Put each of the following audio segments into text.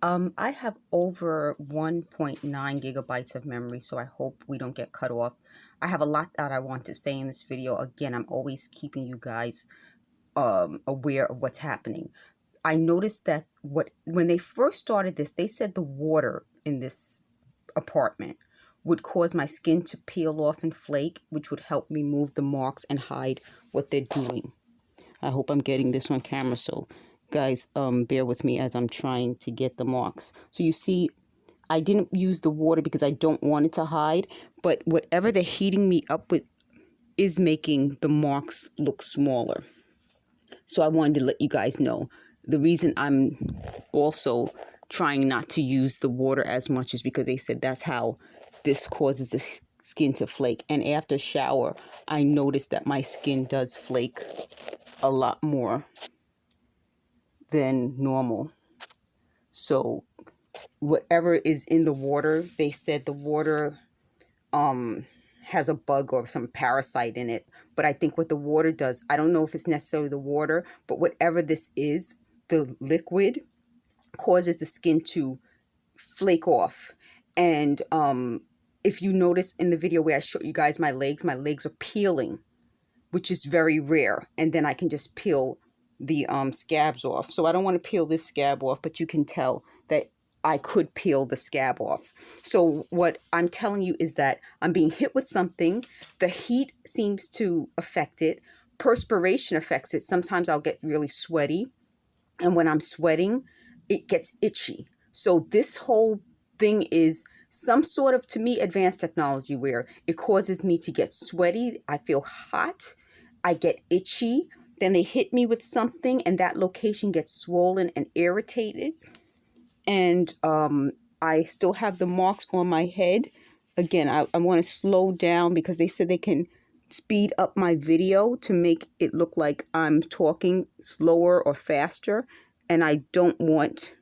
I have over 1.9 gigabytes of memory, so I hope we don't get cut off. I have a lot that I want to say in this video. Again, I'm always keeping you guys aware of what's happening. I noticed that when they first started this, they said the water in this apartment would cause my skin to peel off and flake, which would help remove the marks and hide what they're doing. I hope I'm getting this on camera, so guys, bear with me as I'm trying to get the marks. So you see, I didn't use the water because I don't want it to hide, but whatever they're heating me up with is making the marks look smaller. So I wanted to let you guys know. The reason I'm also trying not to use the water as much is because they said that's how this causes the skin to flake. And after shower, I noticed that my skin does flake a lot more than normal. So whatever is in the water, they said the water has a bug or some parasite in it. But I think what the water does, I don't know if it's necessarily the water, but whatever this is, the liquid causes the skin to flake off. And if you notice in the video where I showed you guys my legs are peeling, which is very rare. And then I can just peel the scabs off. So I don't want to peel this scab off, but you can tell that I could peel the scab off. So what I'm telling you is that I'm being hit with something. The heat seems to affect it. Perspiration affects it. Sometimes I'll get really sweaty. And when I'm sweating, it gets itchy. So this whole thing is some sort of, to me, advanced technology where it causes me to get sweaty. I feel hot. I get itchy. Then they hit me with something and that location gets swollen and irritated. And I still have the marks on my head. Again, I want to slow down because they said they can speed up my video to make it look like I'm talking slower or faster. And I don't want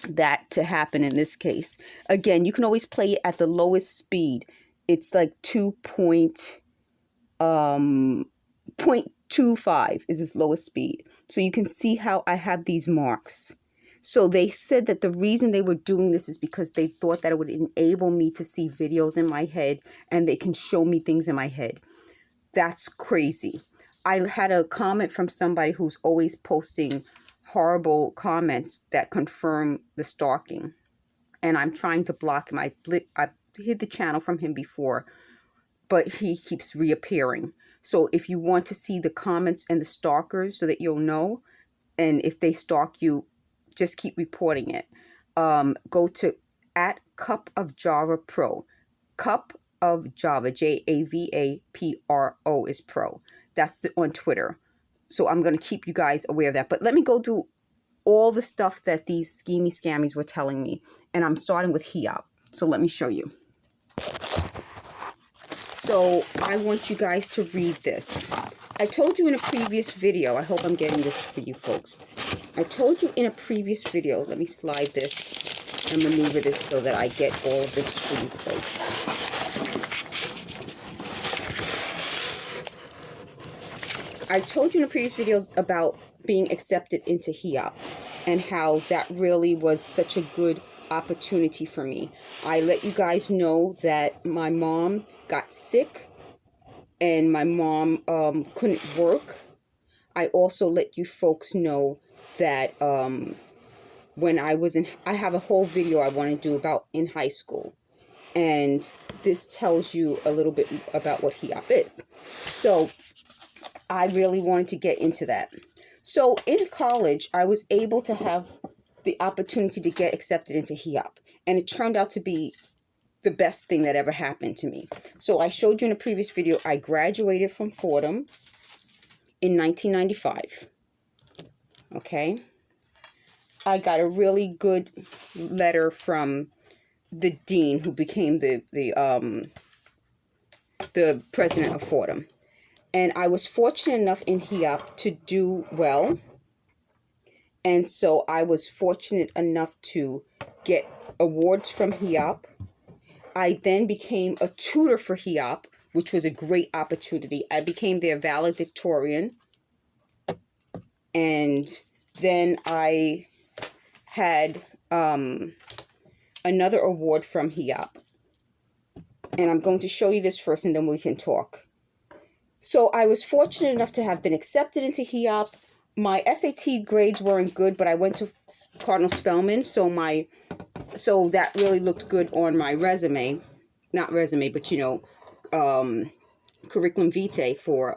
that to happen in this case. Again, you can always play it at the lowest speed. It's like 0.25 is its lowest speed. So you can see how I have these marks. So they said that the reason they were doing this is because they thought that it would enable me to see videos in my head and they can show me things in my head. That's crazy. I had a comment from somebody who's always posting horrible comments that confirm the stalking. And I'm trying to block him. I hid the channel from him before, but he keeps reappearing. So if you want to see the comments and the stalkers so that you'll know, and if they stalk you, just keep reporting it. Go to @Cup of Java Pro. Cup of Java, JAVAPRO is pro. That's on Twitter. So I'm going to keep you guys aware of that. But let me go do all the stuff that these schemy scammies were telling me. And I'm starting with HEOP. So let me show you. So I want you guys to read this. I told you in a previous video, I hope I'm getting this for you folks. I told you in a previous video, let me slide this and maneuver this so that I get all of this for you folks. I told you in a previous video about being accepted into HEOP and how that really was such a good opportunity for me. I let you guys know that my mom got sick and my mom couldn't work. I also let you folks know that when I was in, I have a whole video I want to do about in high school. And this tells you a little bit about what HEOP is. So I really wanted to get into that. So in college, I was able to have the opportunity to get accepted into HEOP. And it turned out to be the best thing that ever happened to me. So I showed you in a previous video, I graduated from Fordham in 1995. Okay. I got a really good letter from the dean who became the president of Fordham. And I was fortunate enough in HEOP to do well. And so I was fortunate enough to get awards from HEOP. I then became a tutor for HEOP, which was a great opportunity. I became their valedictorian. And then I had another award from HEOP. And I'm going to show you this first, and then we can talk. So I was fortunate enough to have been accepted into HEOP. My SAT grades weren't good, but I went to Cardinal Spellman, so that really looked good on my resume. Not resume, but curriculum vitae for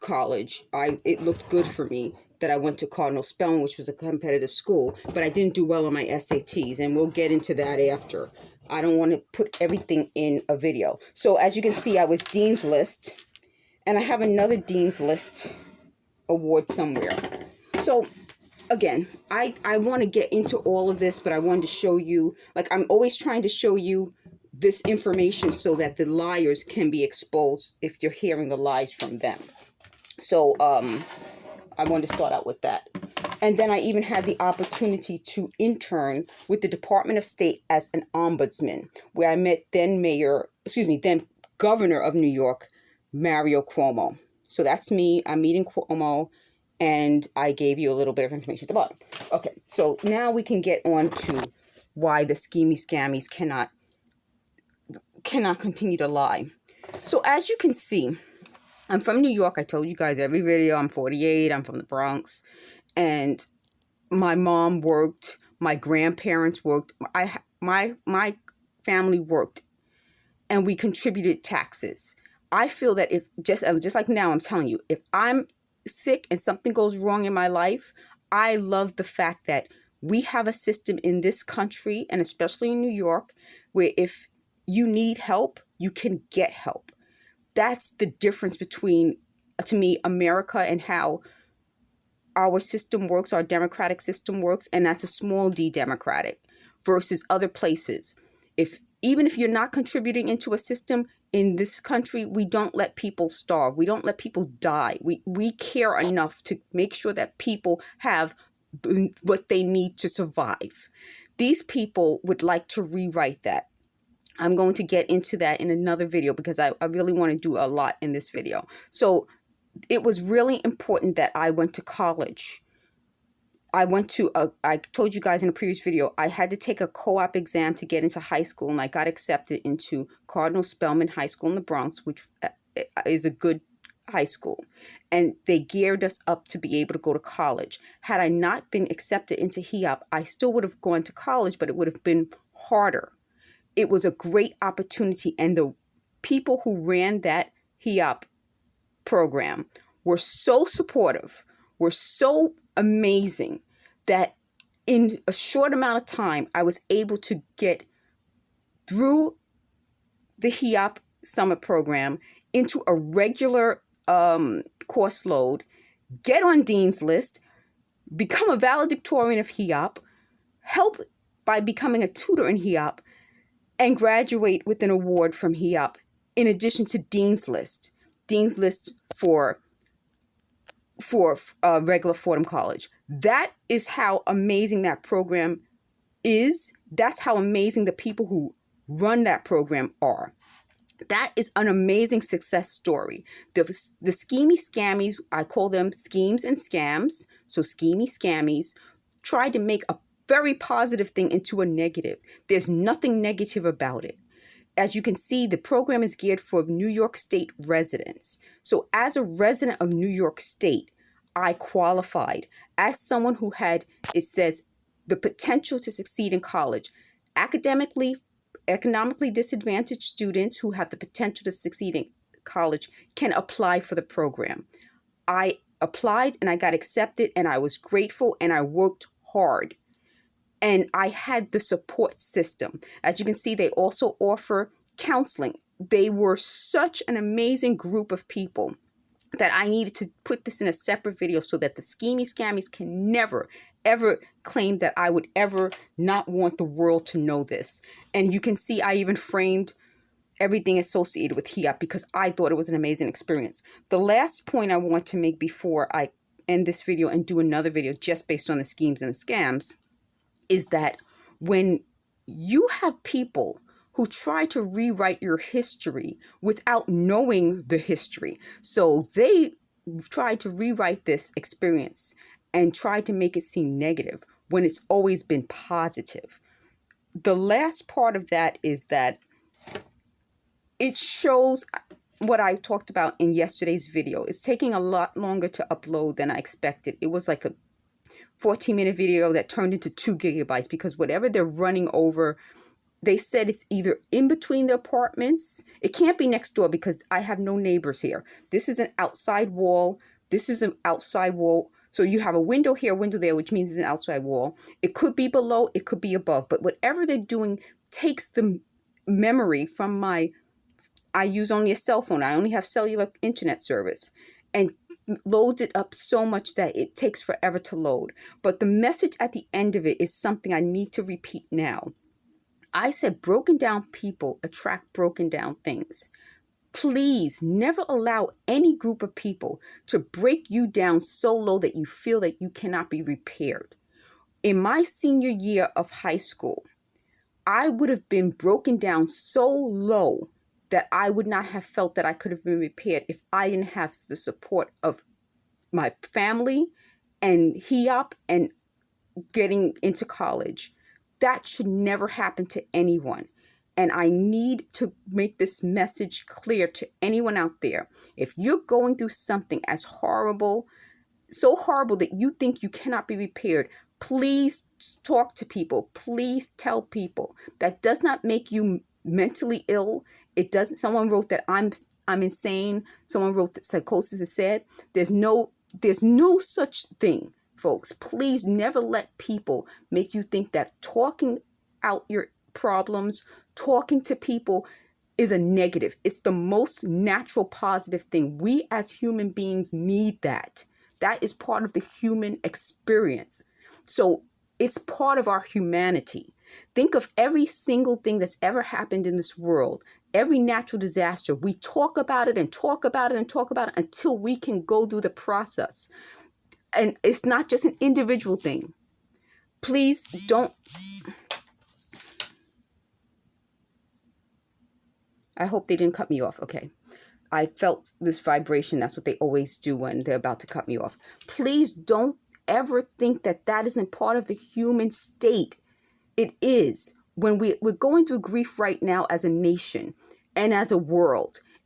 college. It looked good for me that I went to Cardinal Spellman, which was a competitive school, but I didn't do well on my SATs, and we'll get into that after. I don't want to put everything in a video. So as you can see, I was Dean's List, and I have another Dean's List award somewhere. So again, I want to get into all of this, but I wanted to show you, like I'm always trying to show you this information so that the liars can be exposed if you're hearing the lies from them. So I wanted to start out with that. And then I even had the opportunity to intern with the Department of State as an ombudsman, where I met then Governor of New York, Mario Cuomo. So that's me. I'm meeting Cuomo, and I gave you a little bit of information at the bottom. Okay, so now we can get on to why the schemy scammies cannot continue to lie. So as you can see, I'm from New York. I told you guys every video. I'm 48. I'm from the Bronx. And my mom worked. My grandparents worked. My family worked. And we contributed taxes. I feel that if, just like now, I'm telling you, if I'm sick and something goes wrong in my life, I love the fact that we have a system in this country, and especially in New York, where if you need help, you can get help. That's the difference between, to me, America and how our system works, our democratic system works, and that's a small d democratic versus other places. Even if you're not contributing into a system, in this country, we don't let people starve. We don't let people die. We care enough to make sure that people have what they need to survive. These people would like to rewrite that. I'm going to get into that in another video because I really want to do a lot in this video. So it was really important that I went to college. I told you guys in a previous video, I had to take a co-op exam to get into high school, and I got accepted into Cardinal Spellman High School in the Bronx, which is a good high school. And they geared us up to be able to go to college. Had I not been accepted into HEOP, I still would have gone to college, but it would have been harder. It was a great opportunity, and the people who ran that HEOP program were so supportive, were so amazing, that in a short amount of time, I was able to get through the HEOP summer program into a regular course load, get on Dean's List, become a valedictorian of HEOP, help by becoming a tutor in HEOP, and graduate with an award from HEOP, in addition to Dean's List for regular Fordham College. That is how amazing that program is. That's how amazing the people who run that program are. That is an amazing success story. The schemy scammies, I call them schemes and scams. So schemy scammies try to make a very positive thing into a negative. There's nothing negative about it. As you can see, the program is geared for New York State residents. So as a resident of New York State, I qualified as someone who had, it says, the potential to succeed in college. Economically disadvantaged students who have the potential to succeed in college can apply for the program. I applied and I got accepted, and I was grateful, and I worked hard. And I had the support system. As you can see, they also offer counseling. They were such an amazing group of people that I needed to put this in a separate video so that the schemy scammies can never, ever claim that I would ever not want the world to know this. And you can see I even framed everything associated with HEOP because I thought it was an amazing experience. The last point I want to make before I end this video and do another video just based on the schemes and the scams is that when you have people who try to rewrite your history without knowing the history, so they try to rewrite this experience and try to make it seem negative. when it's always been positive. The last part of that is that it shows what I talked about in yesterday's video. It's taking a lot longer to upload than I expected. It was like a 14-minute video that turned into 2 gigabytes because whatever they're running over, they said it's either in between the apartments. It can't be next door because I have no neighbors here. This is an outside wall. This is an outside wall. So you have a window here, a window there, which means it's an outside wall. It could be below, it could be above. But whatever they're doing takes the memory from I use only a cell phone. I only have cellular internet service. And loads it up so much that it takes forever to load. But the message at the end of it is something I need to repeat now. I said broken down people attract broken down things. Please never allow any group of people to break you down so low that you feel that you cannot be repaired. In my senior year of high school, I would have been broken down so low that I would not have felt that I could have been repaired if I didn't have the support of my family and HEOP and getting into college. That should never happen to anyone. And I need to make this message clear to anyone out there. If you're going through something as horrible, so horrible that you think you cannot be repaired, please talk to people. Please tell people. That does not make you mentally ill. It doesn't. Someone wrote that I'm insane. Someone wrote that psychosis is sad. There's no such thing, folks. Please never let people make you think that talking out your problems, talking to people is a negative. It's the most natural, positive thing. We as human beings need that. That is part of the human experience. So it's part of our humanity. Think of every single thing that's ever happened in this world, every natural disaster. We talk about it and talk about it and talk about it until we can go through the process. And it's not just an individual thing. Please don't. I hope they didn't cut me off. Okay. I felt this vibration. That's what they always do when they're about to cut me off. Please don't ever think that that isn't part of the human state. It is. When we're going through grief right now as a nation and as a world,